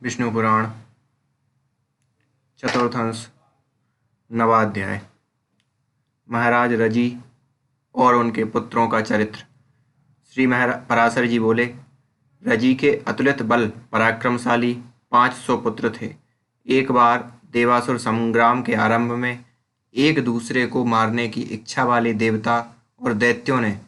विष्णु पुराण चतुर्थंश नवाध्याय। महाराज रजी और उनके पुत्रों का चरित्र। श्री पराशर जी बोले, रजी के अतुलित बल पराक्रमशाली 500 पुत्र थे। एक बार देवासुर संग्राम के आरंभ में एक दूसरे को मारने की इच्छा वाले देवता और दैत्यों ने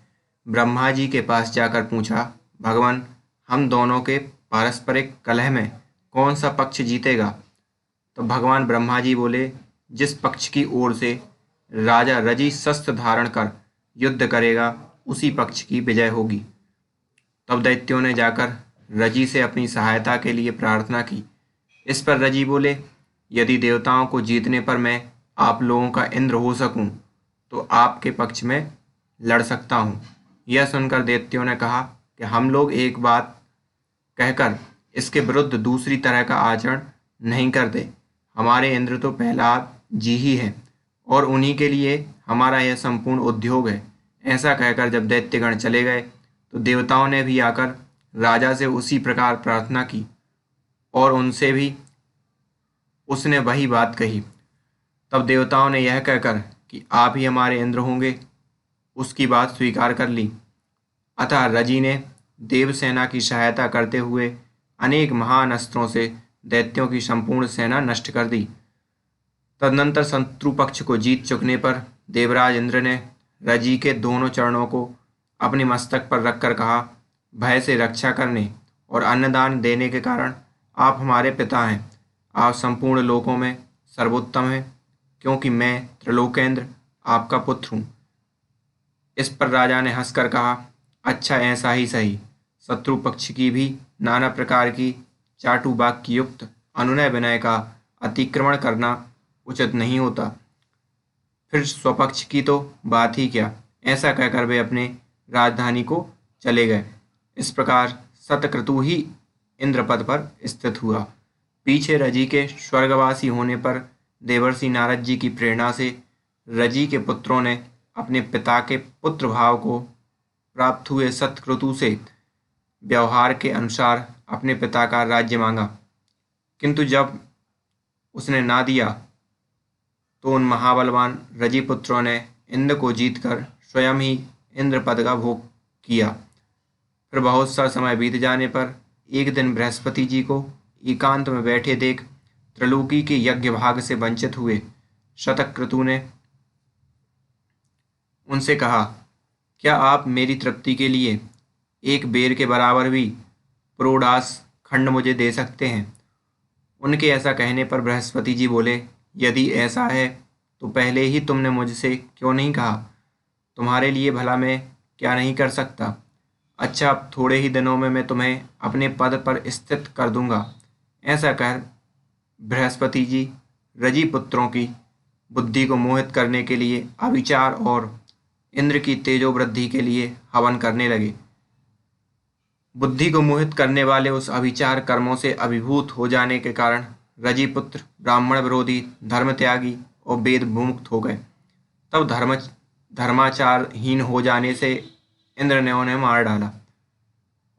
ब्रह्मा जी के पास जाकर पूछा, भगवान, हम दोनों के पारस्परिक कलह में कौन सा पक्ष जीतेगा? तो भगवान ब्रह्मा जी बोले, जिस पक्ष की ओर से राजा रजी शस्त्र धारण कर युद्ध करेगा उसी पक्ष की विजय होगी। तब दैत्यों ने जाकर रजी से अपनी सहायता के लिए प्रार्थना की। इस पर रजी बोले, यदि देवताओं को जीतने पर मैं आप लोगों का इंद्र हो सकूं तो आपके पक्ष में लड़ सकता हूं। यह सुनकर दैत्यों ने कहा कि हम लोग एक बात कहकर इसके विरुद्ध दूसरी तरह का आचरण नहीं करते। हमारे इंद्र तो प्रहलाद जी ही हैं और उन्हीं के लिए हमारा यह संपूर्ण उद्योग है। ऐसा कहकर जब दैत्यगण चले गए तो देवताओं ने भी आकर राजा से उसी प्रकार प्रार्थना की और उनसे भी उसने वही बात कही। तब देवताओं ने यह कहकर कि आप ही हमारे इंद्र होंगे उसकी बात स्वीकार कर ली। अतः रजी ने देवसेना की सहायता करते हुए अनेक महान अस्त्रों से दैत्यों की संपूर्ण सेना नष्ट कर दी। तदनंतर शत्रु पक्ष को जीत चुकने पर देवराज इंद्र ने रजी के दोनों चरणों को अपने मस्तक पर रखकर कहा, भय से रक्षा करने और अन्नदान देने के कारण आप हमारे पिता हैं। आप संपूर्ण लोकों में सर्वोत्तम हैं, क्योंकि मैं त्रिलोकेंद्र आपका पुत्र हूँ। इस पर राजा ने हंसकर कहा, अच्छा, ऐसा ही सही। शत्रु पक्ष की भी नाना प्रकार की चाटु वाक्य युक्त अनुनय विनय का अतिक्रमण करना उचित नहीं होता। फिर स्वपक्ष की तो बात ही क्या। ऐसा कहकर वे अपने राजधानी को चले गए। इस प्रकार शतक्रतु ही इंद्रपद पर स्थित हुआ। पीछे रजी के स्वर्गवासी होने पर देवर्षि नारद जी की प्रेरणा से रजी के पुत्रों ने अपने पिता के पुत्र भाव को प्राप्त हुए शतक्रतु से व्यवहार के अनुसार अपने पिता का राज्य मांगा, किंतु जब उसने ना दिया तो उन महाबलवान रजी पुत्रों ने इंद्र को जीतकर स्वयं ही इंद्र पद का भोग किया। फिर बहुत सा समय बीत जाने पर एक दिन बृहस्पति जी को एकांत में बैठे देख त्रिलोकी के यज्ञ भाग से वंचित हुए शतक्रतु ने उनसे कहा, क्या आप मेरी तृप्ति के लिए एक बेर के बराबर भी पुरोडास खंड मुझे दे सकते हैं? उनके ऐसा कहने पर बृहस्पति जी बोले, यदि ऐसा है तो पहले ही तुमने मुझसे क्यों नहीं कहा? तुम्हारे लिए भला मैं क्या नहीं कर सकता। अच्छा, अब थोड़े ही दिनों में मैं तुम्हें अपने पद पर स्थित कर दूंगा। ऐसा कह बृहस्पति जी रजी पुत्रों की बुद्धि को मोहित करने के लिए अविचार और इंद्र की तेजो वृद्धि के लिए हवन करने लगे। बुद्धि को मोहित करने वाले उस अविचार कर्मों से अभिभूत हो जाने के कारण रजी पुत्र ब्राह्मण विरोधी, धर्म त्यागी और वेद विमुक्त हो गए। तब धर्माचारहीन हो जाने से इंद्र ने उन्हें मार डाला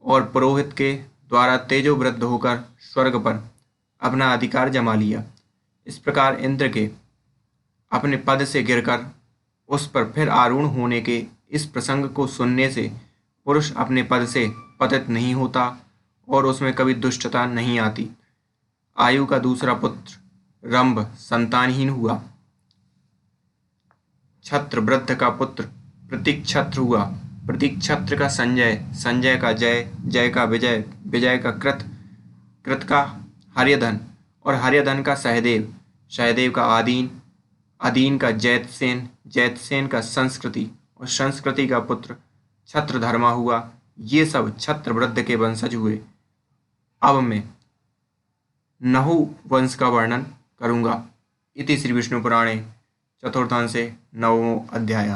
और पुरोहित के द्वारा तेजो वृद्ध होकर स्वर्ग पर अपना अधिकार जमा लिया। इस प्रकार इंद्र के अपने पद से गिरकर उस पर फिर आरूढ़ होने के इस प्रसंग को सुनने से पुरुष अपने पद से पतित नहीं होता और उसमें कभी दुष्टता नहीं आती। आयु का दूसरा पुत्र रंभ संतानहीन हुआ। छत्र वृद्ध का पुत्र प्रतीक्षत्र हुआ। प्रतीक्षत्र का संजय, संजय का जय, जय का विजय, विजय का कृत, कृत का हर्यधन और हर्यधन का सहदेव, सहदेव का आदीन, अदीन का जैतसेन, जैतसेन का संस्कृति और संस्कृति का पुत्र छत्रधर्मा हुआ। ये सब छत्रवृद्ध के वंशज हुए। अब मैं नहु वंश का वर्णन करूंगा। इति श्री विष्णु पुराणे चतुर्थांशे 9वां अध्याय।